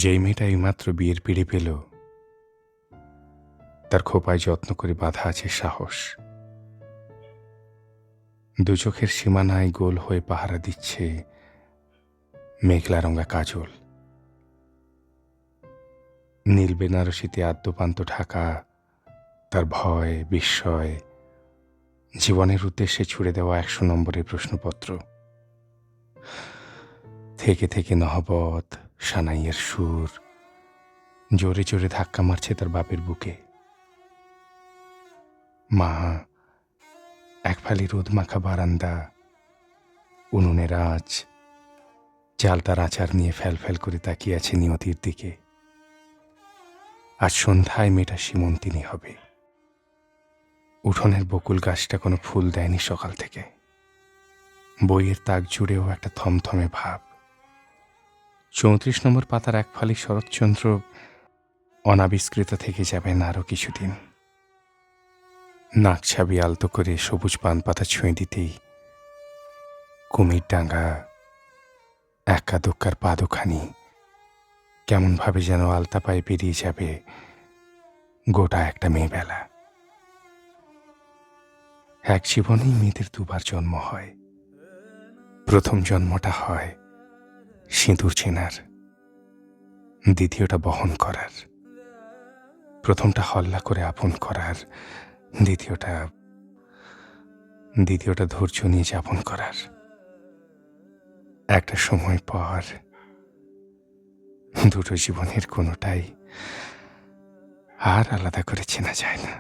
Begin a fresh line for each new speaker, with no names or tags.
যেই মেয়েটা এইমাত্র বিয়ের পিঁড়ি পেল, তার খোঁপায় যত্ন করে বাঁধা আছে সাহস। দু চোখের সীমানায় গোল হয়ে পাহারা দিচ্ছে মেঘলা রঙা কাজল। নীল বেনারসিতে আদ্যপান্ত ঢাকা তার ভয়, বিস্ময়, জীবনের উদ্দেশ্যে ছুড়ে দেওয়া ১০০ নম্বরের প্রশ্নপত্র। থেকে থেকে নহবত, সানাইয়ের সুর জোরে জোরে ধাক্কা মারছে তার বাপের বুকে। মা, এক ফালি রোদ মাখা বারান্দা, উনুনের আঁচ, চালতার আচার নিয়ে ফ্যাল করে তাকিয়ে আছে নিয়তির দিকে। আজ সন্ধ্যায় মেয়েটা সীমন্তিনী হবে। উঠোনের বকুল গাছটা কোনো ফুল দেয়নি সকাল থেকে। বইয়ের তাক জুড়েও একটা থমথমে ভাব। ৩৪ নম্বর পাতার এক ফালি শরৎচন্দ্র অনাবিষ্কৃত থেকে যাবেন আরো কিছুদিন। নাক ছাবি আলতো করে সবুজ পান পাতা ছুঁয়ে দিতেই কুমির ডাঙ্গা, একা দোক্কার পা দুখানি কেমনভাবে যেন আলতা পায়ে পেরিয়ে যাবে গোটা একটা মেয়েবেলা। এক জীবনেই মেয়েদের দুবার জন্ম হয়। প্রথম জন্মটা হয় সিঁদুর চেনার, দ্বিতীয়টা বহন করার। প্রথমটা হল্লা করে আপন করার, দ্বিতীয়টা ধৈর্য নিয়ে যাপন করার। একটা সময় পর দুটো জীবনের কোনোটাই আর আলাদা করে চেনা যায় না।